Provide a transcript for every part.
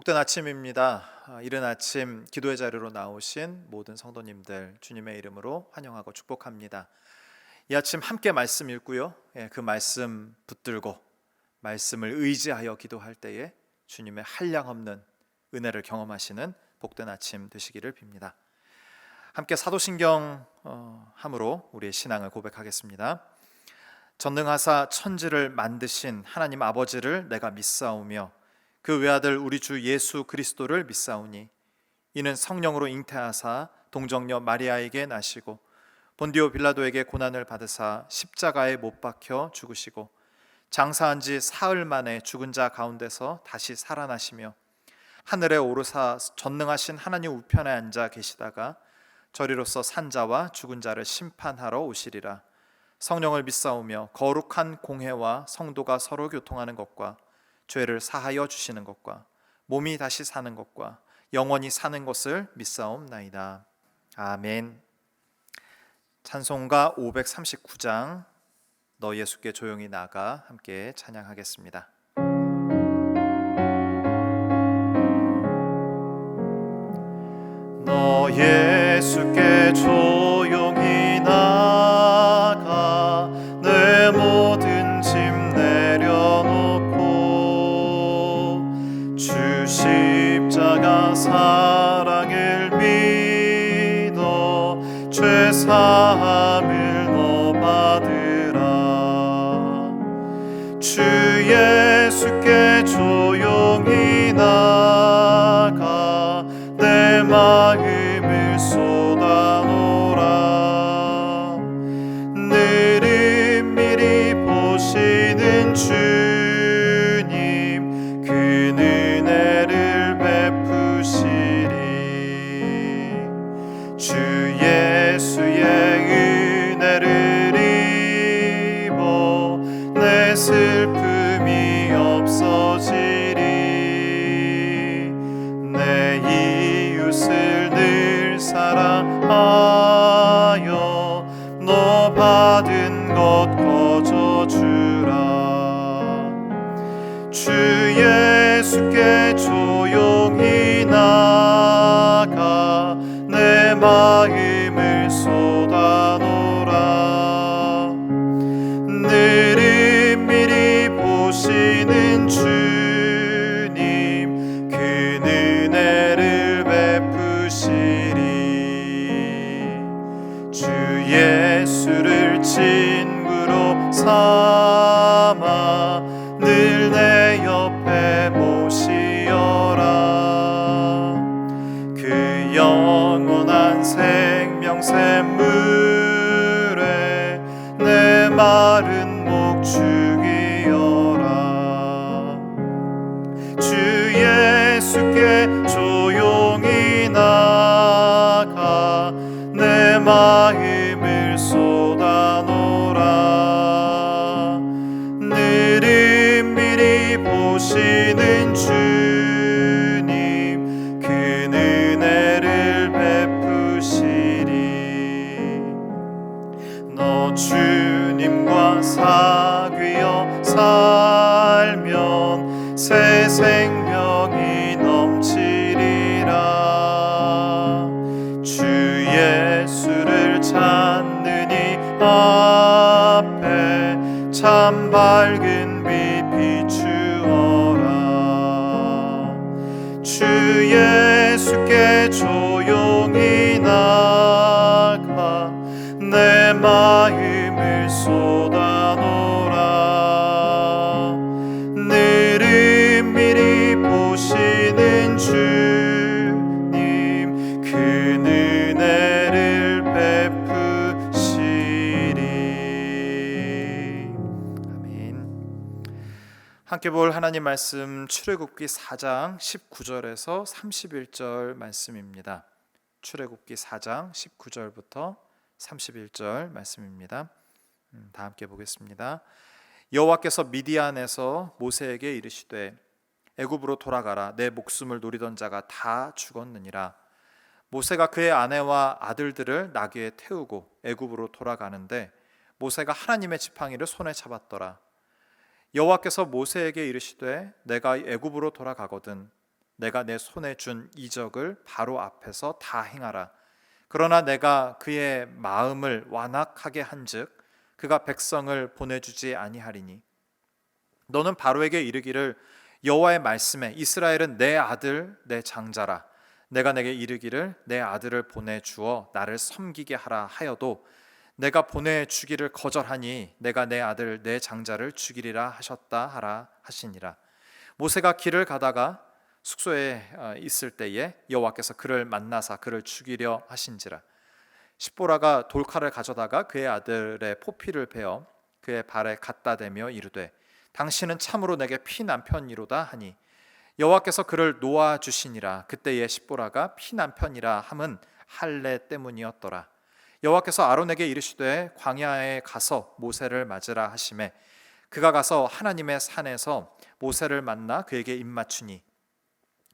복된 아침입니다. 이른 아침 기도의 자리로 나오신 모든 성도님들 주님의 이름으로 환영하고 축복합니다. 이 아침 함께 말씀 읽고요. 그 말씀 붙들고 말씀을 의지하여 기도할 때에 주님의 한량없는 은혜를 경험하시는 복된 아침 되시기를 빕니다. 함께 사도신경 함으로 우리의 신앙을 고백하겠습니다. 전능하사 천지를 만드신 하나님 아버지를 내가 믿사오며 그 외아들 우리 주 예수 그리스도를 믿사오니 이는 성령으로 잉태하사 동정녀 마리아에게 나시고 본디오 빌라도에게 고난을 받으사 십자가에 못 박혀 죽으시고 장사한 지 사흘 만에 죽은 자 가운데서 다시 살아나시며 하늘에 오르사 전능하신 하나님 우편에 앉아 계시다가 저리로서 산 자와 죽은 자를 심판하러 오시리라. 성령을 믿사오며 거룩한 공회와 성도가 서로 교통하는 것과 죄를 사하여 주시는 것과 몸이 다시 사는 것과 영원히 사는 것을 믿사옵나이다. 아멘. 찬송가 539장 너 예수께 조용히 나가 함께 찬양하겠습니다. 너 예수께 조용히 나가 내 모든 짐 내려놓고 주 십자가 사랑을 믿어 죄 사함을 너 받으라. 주 예수께 조용히 나가 내 마음을 쏟아놓으라. 늘 은밀히 보시는 주님 그 은혜를 베푸시리. 주 예수의 은혜를 입어 내 슬픔이 없어지리. 내 이웃을 늘 사랑하여 너 받은 것 거저주라. 주 예수께 조용히 나가 내 마음을 쏟아놓으라. 늘 은밀히 보시는 주님 그 은혜를 베푸시리. 주 예수를 친구로 삼아 늘 내 옆에 모시어라. 그 영원한 생명샘물에 내 마른 목 죽이어라. 주 예수께 조용히 나가 내 마음을 쏟아놓으라. 늘 은밀히 보시는 주님 그 은혜를 베푸시리. 너 주님과 사귀어 살면 새 생명이 넘치리라. 주 예수를 찾는 이 앞에 참 밝은 빛 비추어라. 주 예수께 조용히 나가 내 마음을 쏟아놓으라. 늘 은밀히 보시는 주님 그 은혜를 베푸시리. 아멘. 함께 볼 하나님 말씀 출애굽기 4장 19절에서 31절 말씀입니다. 출애굽기 4장 19절부터 31절 말씀입니다. 다 함께 보겠습니다. 여호와께서 미디안에서 모세에게 이르시되 애굽으로 돌아가라. 내 목숨을 노리던 자가 다 죽었느니라. 모세가 그의 아내와 아들들을 나귀에 태우고 애굽으로 돌아가는데 모세가 하나님의 지팡이를 손에 잡았더라. 여호와께서 모세에게 이르시되 내가 애굽으로 돌아가거든 내가 내 손에 준 이적을 바로 앞에서 다 행하라. 그러나 내가 그의 마음을 완악하게 한즉 그가 백성을 보내주지 아니하리니 너는 바로에게 이르기를 여호와의 말씀에 이스라엘은 내 아들 내 장자라. 내가 내게 이르기를 내 아들을 보내주어 나를 섬기게 하라 하여도 내가 보내주기를 거절하니 내가 내 아들 내 장자를 죽이리라 하셨다 하라 하시니라. 모세가 길을 가다가 숙소에 있을 때에 여호와께서 그를 만나사 그를 죽이려 하신지라. 십보라가 돌칼을 가져다가 그의 아들의 포피를 베어 그의 발에 갖다 대며 이르되 당신은 참으로 내게 피난 편이로다 하니 여호와께서 그를 놓아 주시니라. 그때에 십보라가 피난 편이라 함은 할례 때문이었더라. 여호와께서 아론에게 이르시되 광야에 가서 모세를 맞으라 하시매 그가 가서 하나님의 산에서 모세를 만나 그에게 입맞추니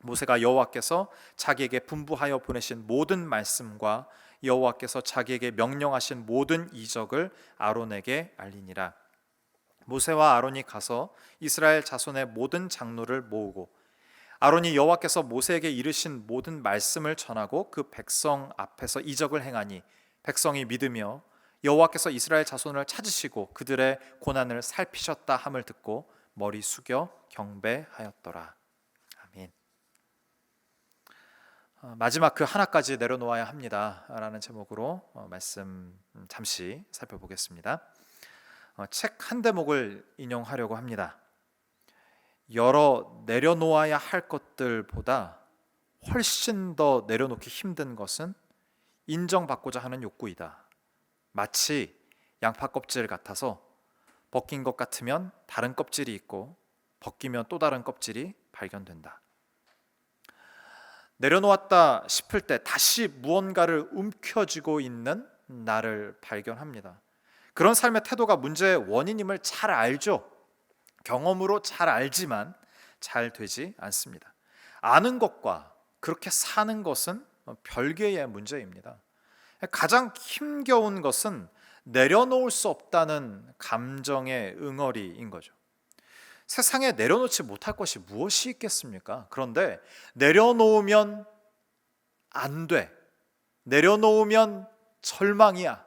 모세가 여호와께서 자기에게 분부하여 보내신 모든 말씀과 여호와께서 자기에게 명령하신 모든 이적을 아론에게 알리니라. 모세와 아론이 가서 이스라엘 자손의 모든 장로를 모으고 아론이 여호와께서 모세에게 이르신 모든 말씀을 전하고 그 백성 앞에서 이적을 행하니 백성이 믿으며 여호와께서 이스라엘 자손을 찾으시고 그들의 고난을 살피셨다 함을 듣고 머리 숙여 경배하였더라. 아멘. 마지막 그 하나까지 내려놓아야 합니다 라는 제목으로 말씀 잠시 살펴보겠습니다. 책 한 대목을 인용하려고 합니다. 여러 내려놓아야 할 것들보다 훨씬 더 내려놓기 힘든 것은 인정받고자 하는 욕구이다. 마치 양파 껍질 같아서 벗긴 것 같으면 다른 껍질이 있고 벗기면 또 다른 껍질이 발견된다. 내려놓았다 싶을 때 다시 무언가를 움켜쥐고 있는 나를 발견합니다. 그런 삶의 태도가 문제의 원인임을 잘 알죠. 경험으로 잘 알지만 잘 되지 않습니다. 아는 것과 그렇게 사는 것은 별개의 문제입니다. 가장 힘겨운 것은 내려놓을 수 없다는 감정의 응어리인 거죠. 세상에 내려놓지 못할 것이 무엇이 있겠습니까? 그런데 내려놓으면 안 돼. 내려놓으면 절망이야.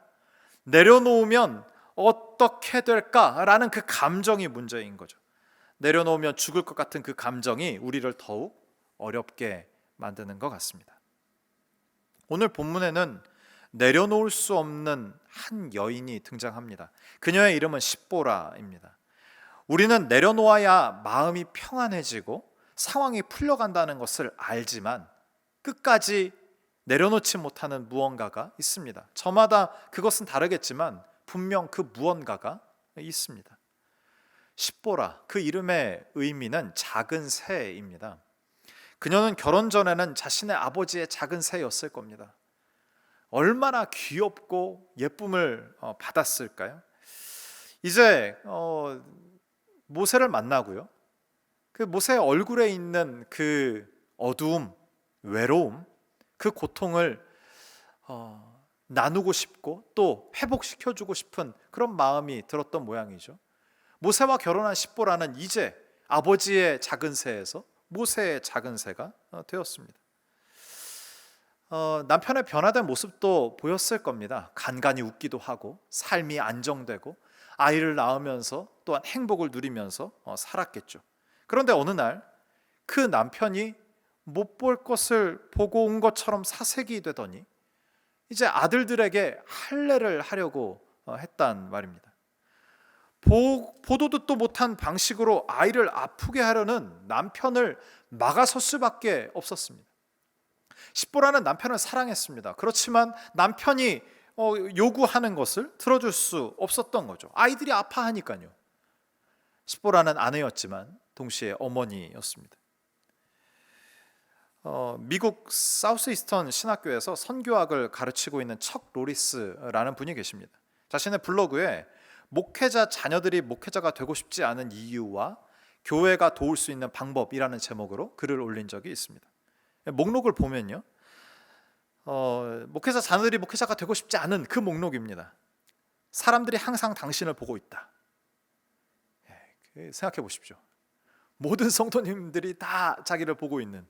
내려놓으면 어떻게 될까라는 그 감정이 문제인 거죠. 내려놓으면 죽을 것 같은 그 감정이 우리를 더욱 어렵게 만드는 것 같습니다. 오늘 본문에는 내려놓을 수 없는 한 여인이 등장합니다. 그녀의 이름은 십보라입니다. 우리는 내려놓아야 마음이 평안해지고 상황이 풀려간다는 것을 알지만 끝까지 내려놓지 못하는 무언가가 있습니다. 저마다 그것은 다르겠지만 분명 그 무언가가 있습니다. 십보라, 그 이름의 의미는 작은 새입니다. 그녀는 결혼 전에는 자신의 아버지의 작은 새였을 겁니다. 얼마나 귀엽고 예쁨을 받았을까요? 이제 모세를 만나고요. 그 모세의 얼굴에 있는 그 어두움, 외로움, 그 고통을 나누고 싶고 또 회복시켜주고 싶은 그런 마음이 들었던 모양이죠. 모세와 결혼한 십보라는 이제 아버지의 작은 새에서 모세의 작은 새가 되었습니다. 남편의 변화된 모습도 보였을 겁니다. 간간히 웃기도 하고 삶이 안정되고 아이를 낳으면서 또한 행복을 누리면서 살았겠죠. 그런데 어느 날 그 남편이 못 볼 것을 보고 온 것처럼 사색이 되더니 이제 아들들에게 할례를 하려고 했단 말입니다. 보도 듣도 못한 방식으로 아이를 아프게 하려는 남편을 막아설 수밖에 없었습니다. 십보라는 남편을 사랑했습니다. 그렇지만 남편이 요구하는 것을 들어줄 수 없었던 거죠. 아이들이 아파하니까요. 십보라는 아내였지만 동시에 어머니였습니다. 미국 사우스 이스턴 신학교에서 선교학을 가르치고 있는 척 로리스라는 분이 계십니다. 자신의 블로그에 목회자 자녀들이 목회자가 되고 싶지 않은 이유와 교회가 도울 수 있는 방법이라는 제목으로 글을 올린 적이 있습니다. 목록을 보면요, 목회자 자녀들이 목회자가 되고 싶지 않은 그 목록입니다. 사람들이 항상 당신을 보고 있다. 생각해 보십시오. 모든 성도님들이 다 자기를 보고 있는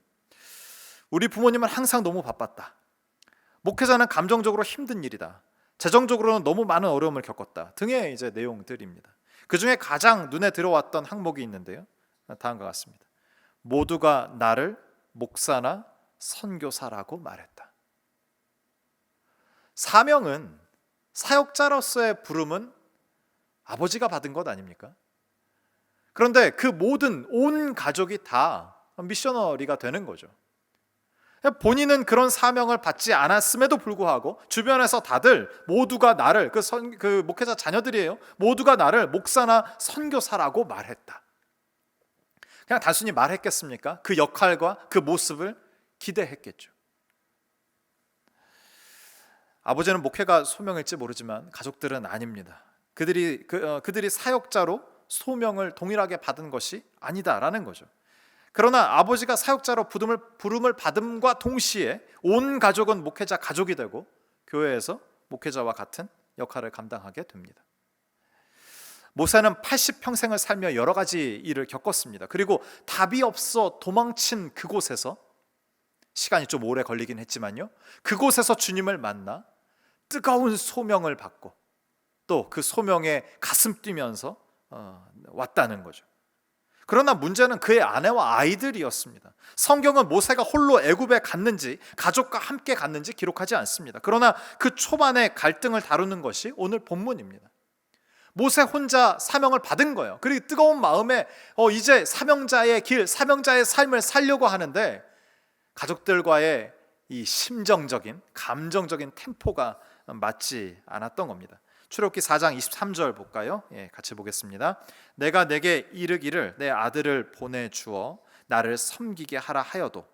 우리 부모님은 항상 너무 바빴다. 목회자는 감정적으로 힘든 일이다. 재정적으로는 너무 많은 어려움을 겪었다. 등의 이제 내용들입니다. 그 중에 가장 눈에 들어왔던 항목이 있는데요. 다음과 같습니다. 모두가 나를 목사나 선교사라고 말했다. 사명은, 사역자로서의 부름은 아버지가 받은 것 아닙니까? 그런데 그 모든 온 가족이 다 미셔너리가 되는 거죠. 본인은 그런 사명을 받지 않았음에도 불구하고 주변에서 다들 모두가 나를, 그 목회자 자녀들이에요, 모두가 나를 목사나 선교사라고 말했다. 그냥 단순히 말했겠습니까? 그 역할과 그 모습을 기대했겠죠. 아버지는 목회가 소명일지 모르지만 가족들은 아닙니다. 그들이 사역자로 소명을 동일하게 받은 것이 아니다라는 거죠. 그러나 아버지가 사역자로 부름을 받음과 동시에 온 가족은 목회자 가족이 되고 교회에서 목회자와 같은 역할을 감당하게 됩니다. 모세는 80평생을 살며 여러 가지 일을 겪었습니다. 그리고 답이 없어 도망친 그곳에서, 시간이 좀 오래 걸리긴 했지만요, 그곳에서 주님을 만나 뜨거운 소명을 받고 또 그 소명에 가슴 뛰면서 왔다는 거죠. 그러나 문제는 그의 아내와 아이들이었습니다. 성경은 모세가 홀로 애굽에 갔는지 가족과 함께 갔는지 기록하지 않습니다. 그러나 그 초반의 갈등을 다루는 것이 오늘 본문입니다. 모세 혼자 사명을 받은 거예요. 그리고 뜨거운 마음에 이제 사명자의 길, 사명자의 삶을 살려고 하는데 가족들과의 이 심정적인, 감정적인 템포가 맞지 않았던 겁니다. 출애굽기 4장 23절 볼까요? 같이 보겠습니다. 내가 내게 이르기를 내 아들을 보내주어 나를 섬기게 하라 하여도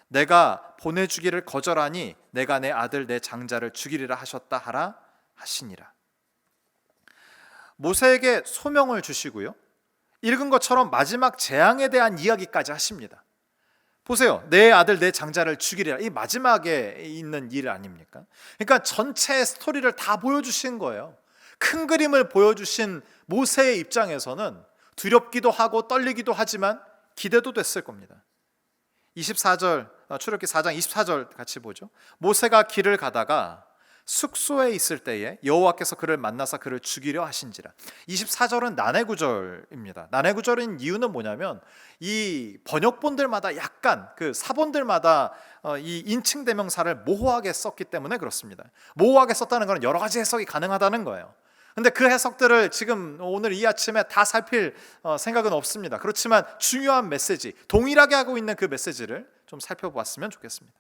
내가 보내주기를 거절하니 내가 내 아들 내 장자를 죽이리라 하셨다 하라 하시니라. 모세에게 소명을 주시고요, 읽은 것처럼 마지막 재앙에 대한 이야기까지 하십니다. 보세요. 내 아들 내 장자를 죽이리라. 이 마지막에 있는 일 아닙니까? 그러니까 전체 스토리를 다 보여주신 거예요. 큰 그림을 보여주신 모세의 입장에서는 두렵기도 하고 떨리기도 하지만 기대도 됐을 겁니다. 24절, 출애굽기 4장 24절 같이 보죠. 모세가 길을 가다가 숙소에 있을 때에 여호와께서 그를 만나서 그를 죽이려 하신지라. 24절은 난해구절입니다. 난해구절인 이유는 뭐냐면 이 번역본들마다 약간 그 사본들마다 이 인칭 대명사를 모호하게 썼기 때문에 그렇습니다. 모호하게 썼다는 것은 여러 가지 해석이 가능하다는 거예요. 근데 그 해석들을 지금 오늘 이 아침에 다 살필 생각은 없습니다. 그렇지만 중요한 메시지, 동일하게 하고 있는 그 메시지를 좀 살펴보았으면 좋겠습니다.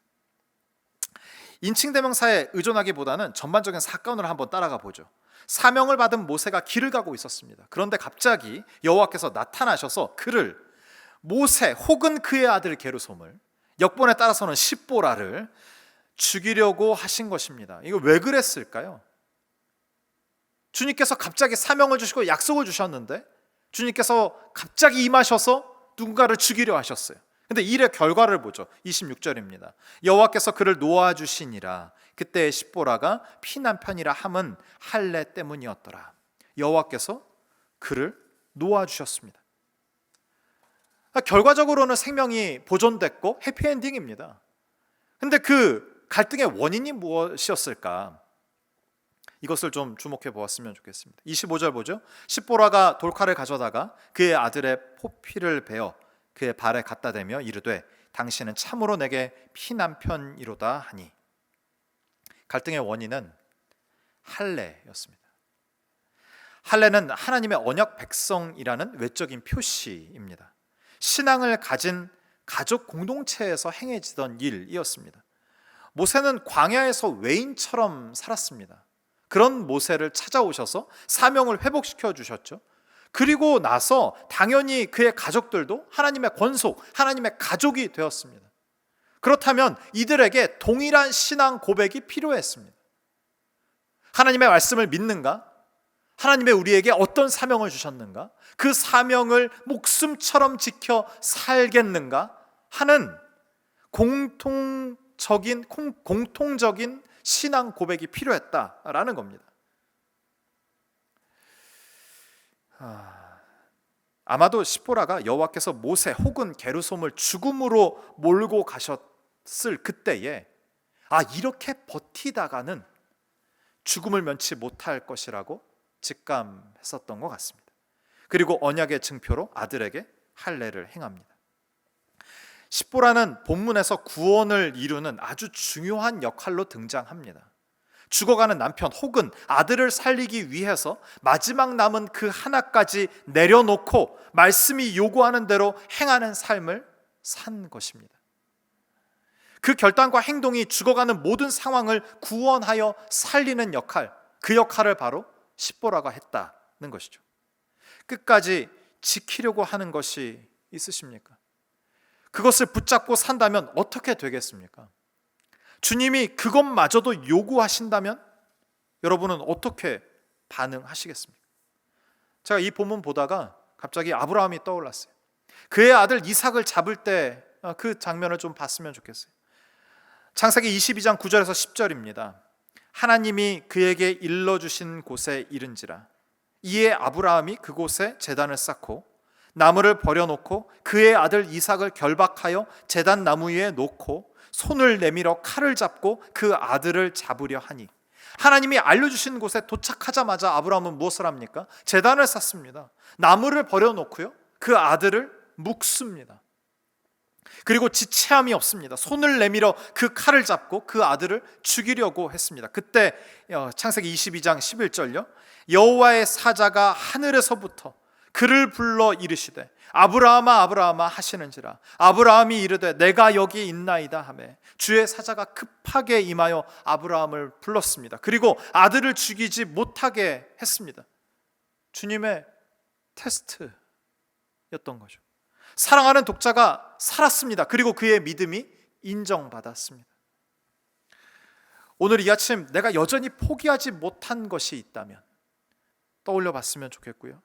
인칭 대명사에 의존하기보다는 전반적인 사건을 한번 따라가 보죠. 사명을 받은 모세가 길을 가고 있었습니다. 그런데 갑자기 여호와께서 나타나셔서 그를, 모세 혹은 그의 아들 게르솜을, 역본에 따라서는 십보라를 죽이려고 하신 것입니다. 이거 왜 그랬을까요? 주님께서 갑자기 사명을 주시고 약속을 주셨는데 주님께서 갑자기 임하셔서 누군가를 죽이려 하셨어요. 근데 일의 결과를 보죠. 26절입니다. 여호와께서 그를 놓아주시니라. 그때의 십보라가 피난편이라 함은 할례 때문이었더라. 여호와께서 그를 놓아주셨습니다. 결과적으로는 생명이 보존됐고 해피엔딩입니다. 근데 그 갈등의 원인이 무엇이었을까? 이것을 좀 주목해 보았으면 좋겠습니다. 25절 보죠. 십보라가 돌칼을 가져다가 그의 아들의 포피를 베어 그의 발에 갖다 대며 이르되 당신은 참으로 내게 피난편이로다 하니. 갈등의 원인은 할례였습니다. 할례는 하나님의 언약 백성이라는 외적인 표시입니다. 신앙을 가진 가족 공동체에서 행해지던 일이었습니다. 모세는 광야에서 외인처럼 살았습니다. 그런 모세를 찾아오셔서 사명을 회복시켜 주셨죠. 그리고 나서 당연히 그의 가족들도 하나님의 권속, 하나님의 가족이 되었습니다. 그렇다면 이들에게 동일한 신앙 고백이 필요했습니다. 하나님의 말씀을 믿는가? 하나님의 우리에게 어떤 사명을 주셨는가? 그 사명을 목숨처럼 지켜 살겠는가? 하는 공통적인 신앙 고백이 필요했다라는 겁니다. 아마도 십보라가 여호와께서 모세 혹은 게르솜을 죽음으로 몰고 가셨던 그때에 이렇게 버티다가는 죽음을 면치 못할 것이라고 직감했었던 것 같습니다. 그리고 언약의 증표로 아들에게 할례를 행합니다. 십보라는 본문에서 구원을 이루는 아주 중요한 역할로 등장합니다. 죽어가는 남편 혹은 아들을 살리기 위해서 마지막 남은 그 하나까지 내려놓고 말씀이 요구하는 대로 행하는 삶을 산 것입니다. 그 결단과 행동이 죽어가는 모든 상황을 구원하여 살리는 역할, 그 역할을 바로 십보라가 했다는 것이죠. 끝까지 지키려고 하는 것이 있으십니까? 그것을 붙잡고 산다면 어떻게 되겠습니까? 주님이 그것마저도 요구하신다면 여러분은 어떻게 반응하시겠습니까? 제가 이 본문 보다가 갑자기 아브라함이 떠올랐어요. 그의 아들 이삭을 잡을 때 그 장면을 좀 봤으면 좋겠어요. 창세기 22장 9절에서 10절입니다. 하나님이 그에게 일러주신 곳에 이른지라 이에 아브라함이 그곳에 제단을 쌓고 나무를 버려놓고 그의 아들 이삭을 결박하여 제단 나무 위에 놓고 손을 내밀어 칼을 잡고 그 아들을 잡으려 하니 하나님이 알려주신 곳에 도착하자마자 아브라함은 무엇을 합니까? 제단을 쌓습니다. 나무를 버려놓고요, 그 아들을 묵습니다. 그리고 지체함이 없습니다. 손을 내밀어 그 칼을 잡고 그 아들을 죽이려고 했습니다. 그때 창세기 22장 11절요, 여호와의 사자가 하늘에서부터 그를 불러 이르시되 아브라함아 아브라함아 하시는지라 아브라함이 이르되 내가 여기 있나이다 하매 주의 사자가 급하게 임하여 아브라함을 불렀습니다. 그리고 아들을 죽이지 못하게 했습니다. 주님의 테스트였던 거죠. 사랑하는 독자가 살았습니다. 그리고 그의 믿음이 인정받았습니다. 오늘 이 아침 내가 여전히 포기하지 못한 것이 있다면 떠올려 봤으면 좋겠고요,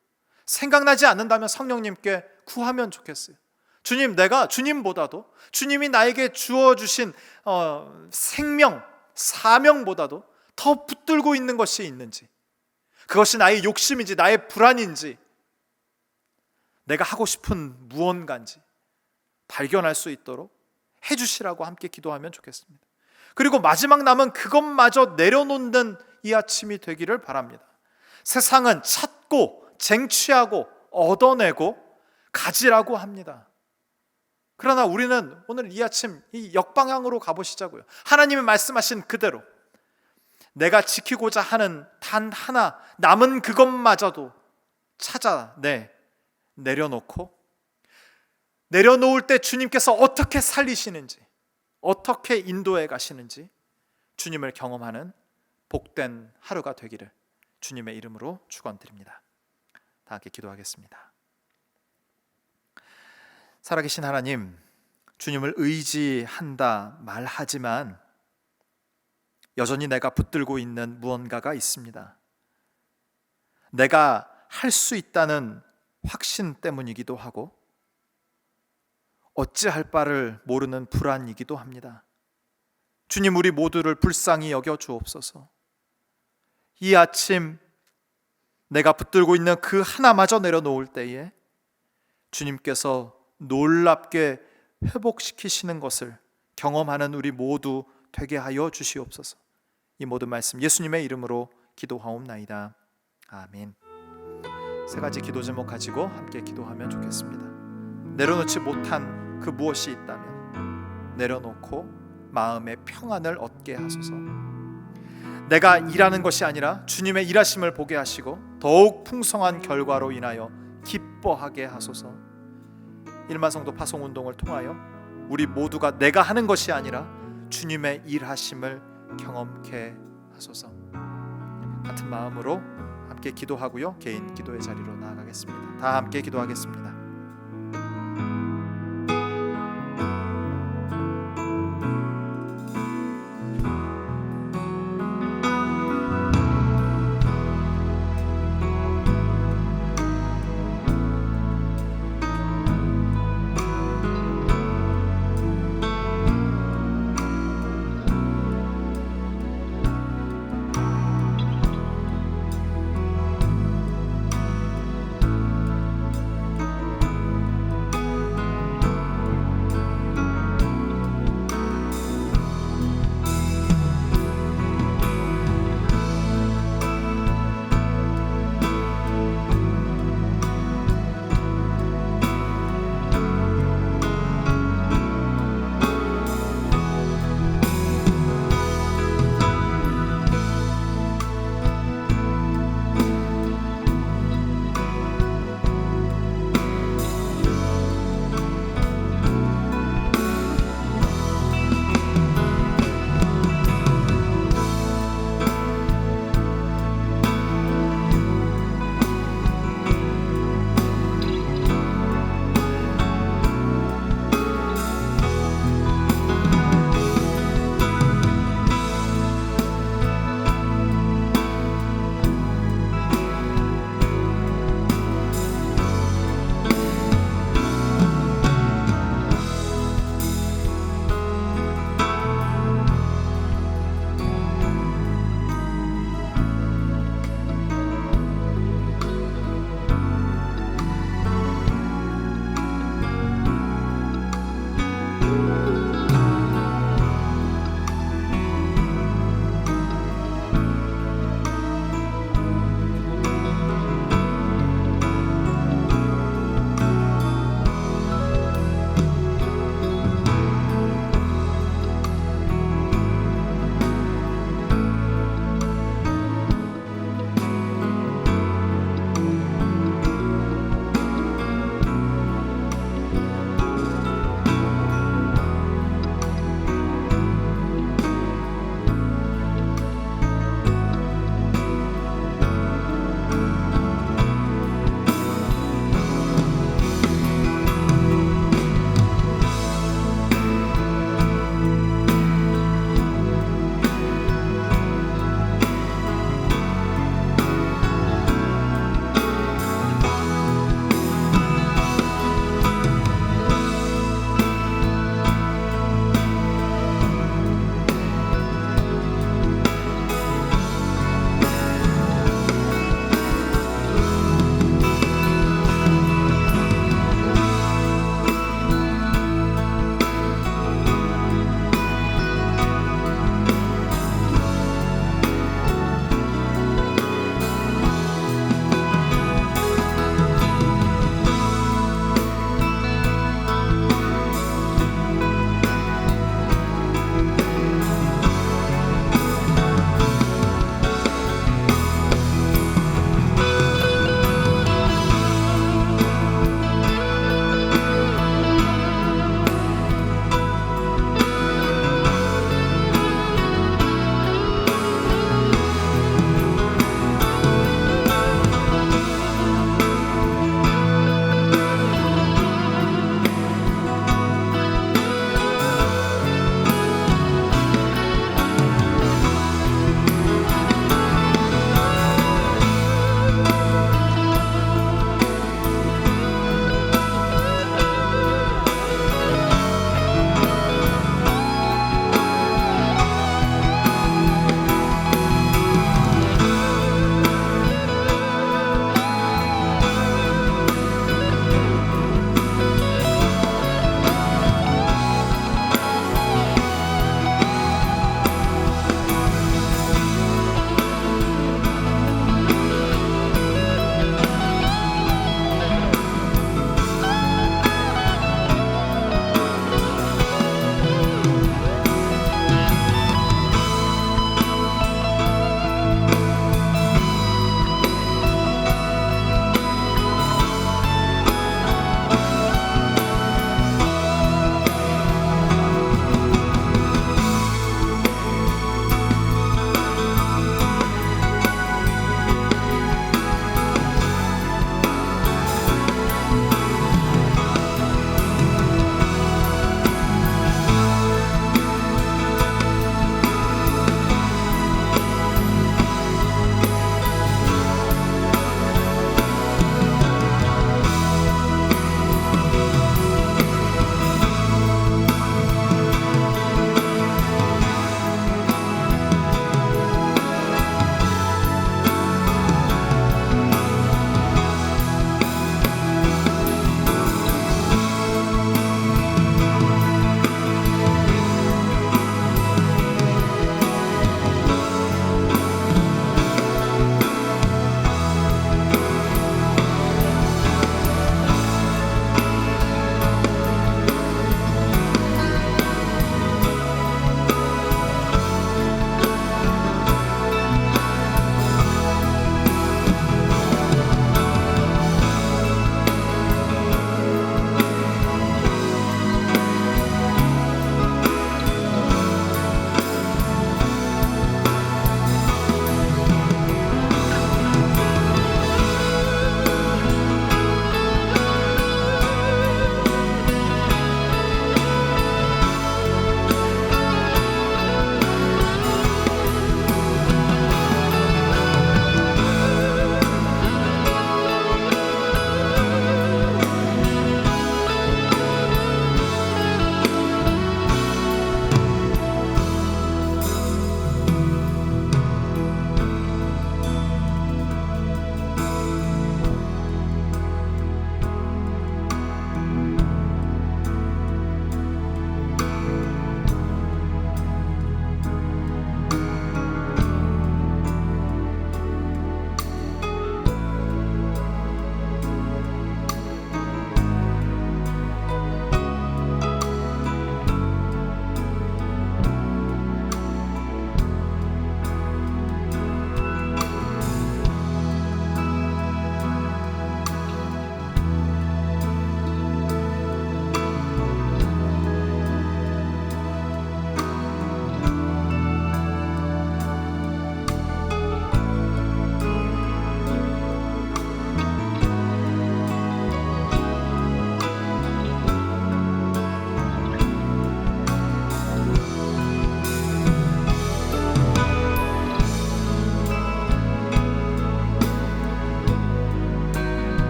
생각나지 않는다면 성령님께 구하면 좋겠어요. 주님, 내가 주님보다도 주님이 나에게 주어주신 생명, 사명보다도 더 붙들고 있는 것이 있는지, 그것이 나의 욕심인지 나의 불안인지, 내가 하고 싶은 무언가인지 발견할 수 있도록 해주시라고 함께 기도하면 좋겠습니다. 그리고 마지막 남은 그것마저 내려놓는 이 아침이 되기를 바랍니다. 세상은 찾고 쟁취하고 얻어내고 가지라고 합니다. 그러나 우리는 오늘 이 아침 이 역방향으로 가보시자고요. 하나님이 말씀하신 그대로 내가 지키고자 하는 단 하나 남은 그것마저도 내려놓고, 내려놓을 때 주님께서 어떻게 살리시는지, 어떻게 인도해 가시는지 주님을 경험하는 복된 하루가 되기를 주님의 이름으로 축원드립니다. 다 함께 기도하겠습니다. 살아계신 하나님, 주님을 의지한다 말하지만 여전히 내가 붙들고 있는 무언가가 있습니다. 내가 할 수 있다는 확신 때문이기도 하고 어찌할 바를 모르는 불안이기도 합니다. 주님, 우리 모두를 불쌍히 여겨 주옵소서. 이 아침 내가 붙들고 있는 그 하나마저 내려놓을 때에 주님께서 놀랍게 회복시키시는 것을 경험하는 우리 모두 되게 하여 주시옵소서. 이 모든 말씀 예수님의 이름으로 기도하옵나이다. 아멘. 세 가지 기도 제목 가지고 함께 기도하면 좋겠습니다. 내려놓지 못한 그 무엇이 있다면 내려놓고 마음의 평안을 얻게 하소서. 내가 일하는 것이 아니라 주님의 일하심을 보게 하시고 더욱 풍성한 결과로 인하여 기뻐하게 하소서. 일만성도 파송운동을 통하여 우리 모두가 내가 하는 것이 아니라 주님의 일하심을 경험케 하소서. 같은 마음으로 함께 기도하고요, 개인 기도의 자리로 나아가겠습니다. 다 함께 기도하겠습니다.